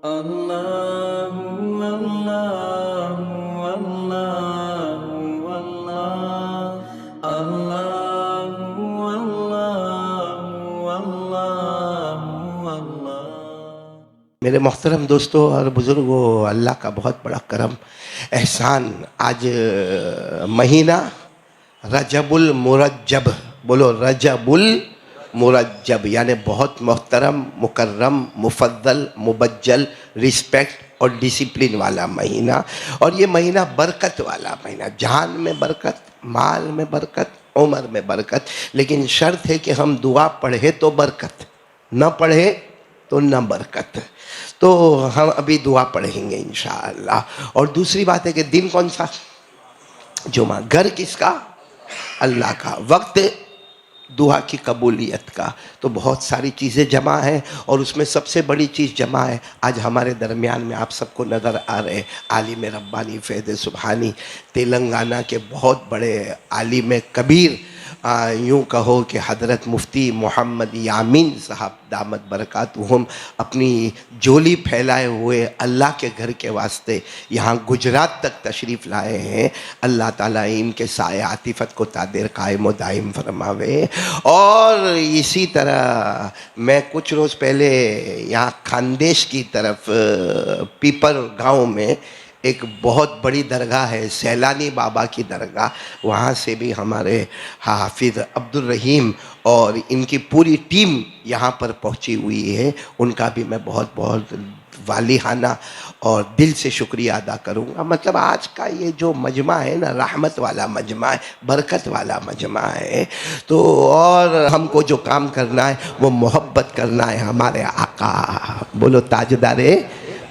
अल्लाहु अल्लाहु अल्लाहु अल्लाह अल्लाहु अल्लाहु अल्लाहु अल्लाह। मेरे मोहतरम दोस्तों और बुज़ुर्गों, अल्लाह का बहुत बड़ा करम एहसान। आज महीना रजबुल मुरज्जब, बोलो रजबुल मुरज्जब, यानी बहुत मोहतरम, मुकर्रम, मुफद्दल, मुबज्जल, रिस्पेक्ट और डिसिप्लिन वाला महीना। और ये महीना बरकत वाला महीना, जान में बरकत, माल में बरकत, उम्र में बरकत। लेकिन शर्त है कि हम दुआ पढ़े तो बरकत, न पढ़े तो न बरकत। तो हम अभी दुआ पढ़ेंगे इंशाअल्लाह। और दूसरी बात है कि दिन कौन सा? जुमा। घर किसका? अल्लाह का। वक्त दुआ की कबूलियत का। तो बहुत सारी चीज़ें जमा हैं और उसमें सबसे बड़ी चीज़ जमा है। आज हमारे दरमियान में आप सबको नज़र आ रहे आलिम रब्बानी फैज़ सुबहानी, तेलंगाना के बहुत बड़े आलिम कबीर, यूँ कहो कि हज़रत मुफ्ती मोहम्मद यामीन साहब दामत बरकातुहुम अपनी जोली फैलाए हुए अल्लाह के घर के वास्ते यहाँ गुजरात तक तशरीफ़ लाए हैं। अल्लाह ताला इनके साए आतिफ़त को तादेर कायम व दायम फरमावे। और इसी तरह मैं कुछ रोज़ पहले यहाँ खानदेश की तरफ पीपर गांव में एक बहुत बड़ी दरगाह है, सैलानी बाबा की दरगाह, वहाँ से भी हमारे हाफिज़ अब्दुल रहीम और इनकी पूरी टीम यहाँ पर पहुँची हुई है। उनका भी मैं बहुत बहुत वालिहाना और दिल से शुक्रिया अदा करूँगा। मतलब आज का ये जो मजमा है ना, रहमत वाला मजमा है, बरकत वाला मजमा है। तो और हमको जो काम करना है वो मोहब्बत करना है हमारे आका, बोलो ताजदारे।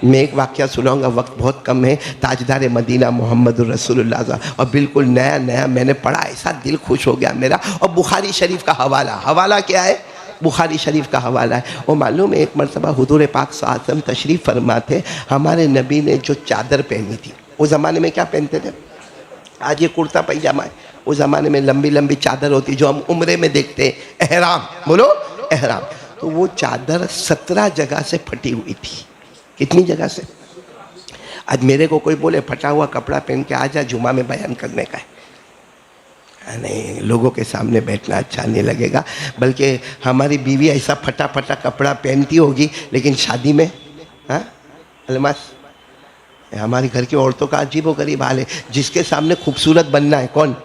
मैं एक वाक़या सुनाऊंगा, वक्त बहुत कम है। ताजदार मदीना मोहम्मदुर रसूलुल्लाह, और बिल्कुल नया नया मैंने पढ़ा, ऐसा दिल खुश हो गया मेरा। और बुखारी शरीफ का हवाला क्या है? बुखारी शरीफ का हवाला है। वो मालूम है, एक मरतबा हुजूर पाक सल्लल्लाहु अलैहि वसल्लम तशरीफ़ फरमा थे। हमारे नबी ने जो चादर पहनी थी, उस ज़माने में क्या पहनते थे? आज ये कुर्ता पैजामा है, उस ज़माने में लंबी लंबी चादर होती जो हम उम्रे में देखते हैं, एहराम, बोलो एहराम। तो वो चादर 17 जगह से फटी हुई थी। कितनी जगह से? आज मेरे को कोई बोले फटा हुआ कपड़ा पहन के आ जा, जुमा में बयान करने का है नहीं, लोगों के सामने बैठना अच्छा नहीं लगेगा। बल्कि हमारी बीवी ऐसा फटा फटा कपड़ा पहनती होगी, लेकिन शादी में, हाँ अलमास, हमारी घर की औरतों का अजीब व गरीब हाल है। जिसके सामने खूबसूरत बनना है, कौन?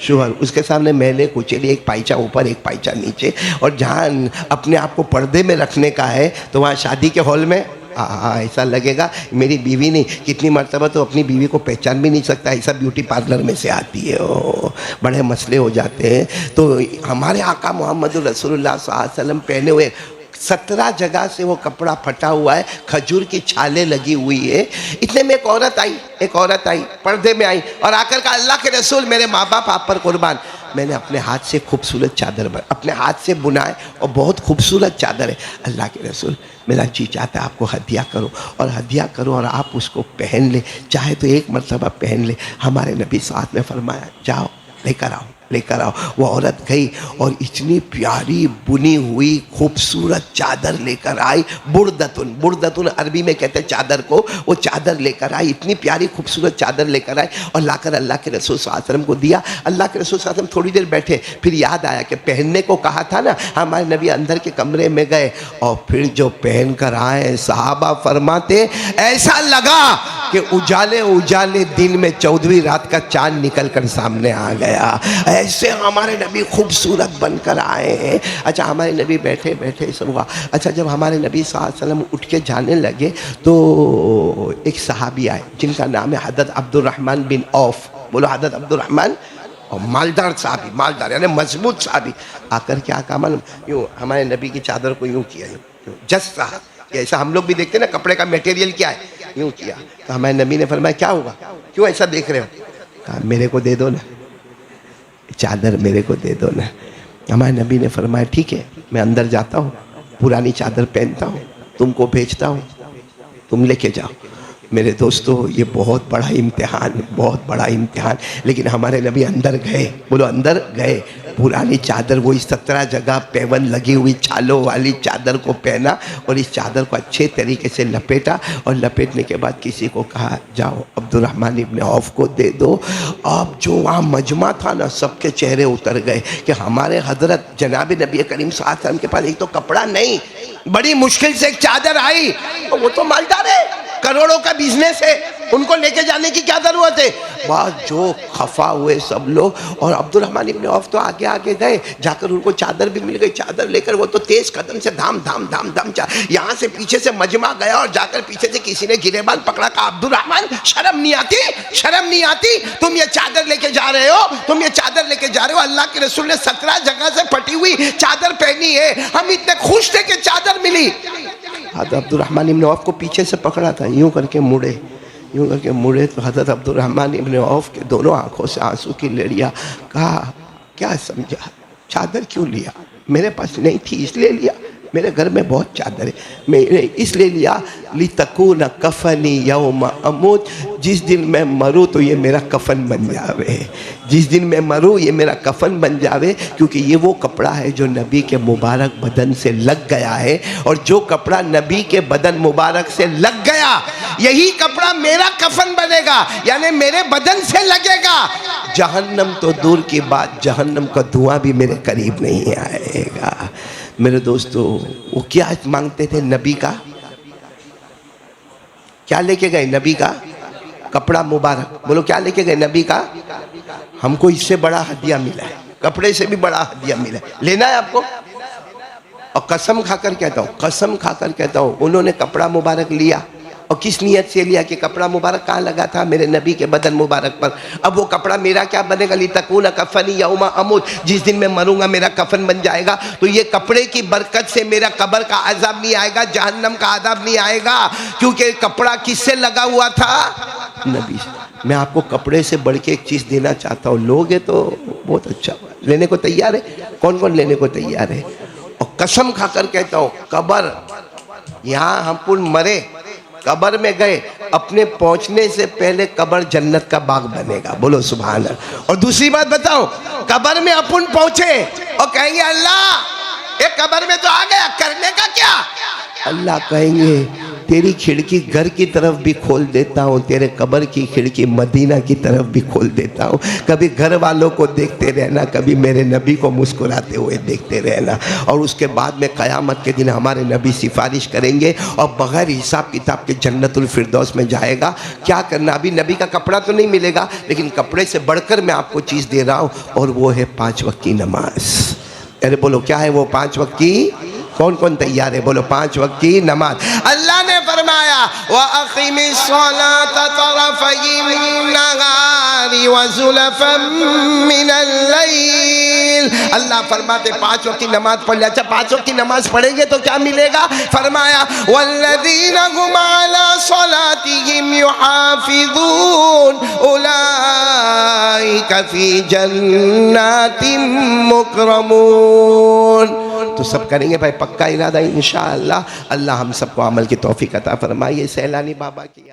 शुगर, उसके सामने मैले कुचेली, एक पाइचा ऊपर एक पाइचा नीचे। और जहाँ अपने आप को पर्दे में रखने का है तो वहाँ शादी के हॉल में ऐसा लगेगा मेरी बीवी नहीं। कितनी मर्तबा तो अपनी बीवी को पहचान भी नहीं सकता, ऐसा ब्यूटी पार्लर में से आती है। ओ बड़े मसले हो जाते हैं। तो हमारे आका मोहम्मद रसूलुल्लाह सल्लल्लाहु अलैहि वसल्लम पहने हुए 17 जगह से वो कपड़ा फटा हुआ है, खजूर की छाले लगी हुई है। इतने में एक औरत आई, पर्दे में आई और आकर कहा, अल्लाह के रसूल, मेरे माँ बाप आप पर कुर्बान, मैंने अपने हाथ से खूबसूरत चादर अपने हाथ से बुनाए और बहुत खूबसूरत चादर है। अल्लाह के रसूल, मेरा जी चाहता है आपको हदिया करो और आप उसको पहन ले, चाहे तो एक मरतबा पहन ले। हमारे नबी साथ में फरमाया, जाओ लेकर आओ। वो औरत गई और इतनी प्यारी बुनी हुई खूबसूरत चादर लेकर आई। बुर्दतुन अरबी में कहते हैं चादर को। वो चादर लेकर आई, इतनी प्यारी खूबसूरत चादर लेकर आई और लाकर अल्लाह के रसूल सल्लल्लाहु अलैहि वसल्लम को दिया। अल्लाह के रसूल सल्लल्लाहु अलैहि वसल्लम थोड़ी देर बैठे, फिर याद आया कि पहनने को कहा था ना। हमारे नबी अंदर के कमरे में गए और फिर जो पहन कर आए, सहाबा फरमाते ऐसा लगा कि उजाले दिन में 14वीं रात का चांद निकल कर सामने आ गया। ऐसे हमारे नबी खूबसूरत बनकर आए हैं। अच्छा, हमारे नबी बैठे सब हुआ। अच्छा, जब हमारे नबी सल्लल्लाहु अलैहि वसल्लम उठ के जाने लगे तो एक सहाबी आए जिनका नाम है हज़रत अब्दुल रहमान बिन औफ, बोलो हज़रत अब्दुल रहमान। और मालदार साहबी, मालदार यानी मजबूत साहबी। आकर क्या कहा मालूम? यूँ हमारे नबी की चादर को यूँ किया, यूँ जस्ट रहा। ऐसा हम लोग भी देखते हैं ना, कपड़े का मटेरियल क्या है, यूँ किया। तो हमारे नबी ने फरमाया, क्या हुआ, क्यों ऐसा देख रहे हो? कहा, मेरे को दे दो ना चादर, मेरे को दे दो ना। हमारे नबी ने फरमाया, ठीक है, मैं अंदर जाता हूँ, पुरानी चादर पहनता हूँ, तुमको भेजता हूँ, तुम लेके जाओ। मेरे दोस्तों, ये बहुत बड़ा इम्तिहान। लेकिन हमारे नबी अंदर गए, बोलो अंदर गए। पुरानी चादर वो 17 जगह पेवन लगी हुई छालों वाली चादर को पहना और इस चादर को अच्छे तरीके से लपेटा और लपेटने के बाद किसी को कहा जाओ अब्दुर्रहमान इब्न औफ को दे दो। अब जो वहाँ मजमा था ना, सबके चेहरे उतर गए कि हमारे हजरत जनाब नबी करीम सल्लल्लाहु अलैहि वसल्लम के पास एक तो कपड़ा नहीं, बड़ी मुश्किल से एक चादर आई, तो वो तो मालदार है, करोड़ों का बिजनेस है, उनको लेके जाने की क्या जरूरत है। बस जो खफा हुए सब लोग, और अब्दुर्रहमान इब्न औफ तो आगे आगे गए, जाकर उनको चादर भी मिल गई। चादर लेकर वो तो तेज कदम से धाम धाम धाम धाम यहाँ से पीछे से मजमा गया और जाकर पीछे से किसी ने गिरेबान पकड़ा, कहा अब्दुर्रहमान शर्म नहीं आती, शर्म नहीं आती, तुम ये चादर लेके जा रहे हो, तुम ये चादर लेके जा रहे हो, अल्लाह के रसूल ने 17 जगह से फटी हुई चादर पहनी है, हम इतने खुश थे कि चादर मिली। अब्दुर्रहमान इब्न औफ को पीछे से पकड़ा था, यूं करके मुड़े, यूं करके मुड़े तो हज़रत अब्दुर्रहमान इब्न औफ के दोनों आंखों से आंसू की लड़ियाँ। कहा क्या समझा, चादर क्यों लिया, मेरे पास नहीं थी इसलिए लिया, मेरे घर में बहुत चादर है, मैंने इसलिए लिया ली तकून कफनी यौम अमूत, जिस दिन मैं मरूँ तो ये मेरा कफन बन जावे, जिस दिन मैं मरूँ ये मेरा कफन बन जावे, क्योंकि ये वो कपड़ा है जो नबी के मुबारक बदन से लग गया है, और जो कपड़ा नबी के बदन मुबारक से लग गया यही कपड़ा मेरा कफन बनेगा, यानी मेरे बदन से लगेगा। जहन्नम तो दूर की बात, जहन्नम का धुआं भी मेरे करीब नहीं आएगा। मेरे दोस्तों, वो क्या मांगते थे नबी का, क्या लेके गए, नबी का कपड़ा मुबारक, बोलो क्या लेके गए, नबी का। हमको इससे बड़ा हदिया मिला है, कपड़े से भी बड़ा हदिया मिला है, लेना है आपको। और कसम खाकर कहता हूँ, कसम खाकर कहता हूँ, उन्होंने कपड़ा मुबारक लिया, और किस नियत से लिया कि कपड़ा मुबारक कहाँ लगा था, मेरे नबी के बदन मुबारक पर। अब वो कपड़ा मेरा क्या बनेगा, ली तकून कफनी यौमा अमूत, जिस दिन मैं मरूंगा मेरा कफन बन जाएगा। तो ये कपड़े की बरकत से मेरा कब्र का अजाब नहीं आएगा, जहन्नम का अजाब नहीं आएगा, क्योंकि कपड़ा किससे लगा हुआ था, नबी से। मैं आपको कपड़े से बढ़ के एक चीज़ देना चाहता हूँ, लोगे तो बहुत अच्छा, लेने को तैयार है, कौन कौन लेने को तैयार है। और कसम खाकर कहता हूँ, कब्र, यहाँ हम पूर्ण मरे, कब्र में गए, अपने पहुंचने से पहले कब्र जन्नत का बाग बनेगा, बोलो सुभान अल्लाह। और दूसरी बात बताओ, कब्र में अपन पहुंचे और कहेंगे अल्लाह एक कब्र में तो आ गया, करने का क्या। अल्लाह कहेंगे तेरी खिड़की घर की तरफ भी खोल देता हूँ, तेरे कब्र की खिड़की मदीना की तरफ भी खोल देता हूँ, कभी घर वालों को देखते रहना, कभी मेरे नबी को मुस्कुराते हुए देखते रहना। और उसके बाद में क़यामत के दिन हमारे नबी सिफारिश करेंगे और बग़ैर हिसाब किताब के जन्नतुल फिरदौस में जाएगा। क्या करना, अभी नबी का कपड़ा तो नहीं मिलेगा, लेकिन कपड़े से बढ़कर मैं आपको चीज़ दे रहा हूँ, और वो है 5 वक्त की नमाज। अरे बोलो क्या है वो 5 वक्त की, कौन कौन तैयार है, बोलो 5 वक्त की नमाज। अल्लाह ने फरमाया व अक़ीमिस सलाता तरफ़इन नहारी व ज़ुलफ़म मिनल लैल। अल्लाह फरमाते 5 वक्त की नमाज पढ़ ले। अच्छा 5 वक्त की नमाज पढ़ेंगे तो क्या मिलेगा, फरमाया वल्लज़ीना हुम अला सलातिहिम युहाफ़िज़ून उलाइका फ़ी जन्नातिम मुकरमून। तो सब करेंगे भाई, पक्का इरादा इंशाअल्लाह। अल्लाह हम सबको अमल की तौफीक अता फरमाइए। सैलानी बाबा की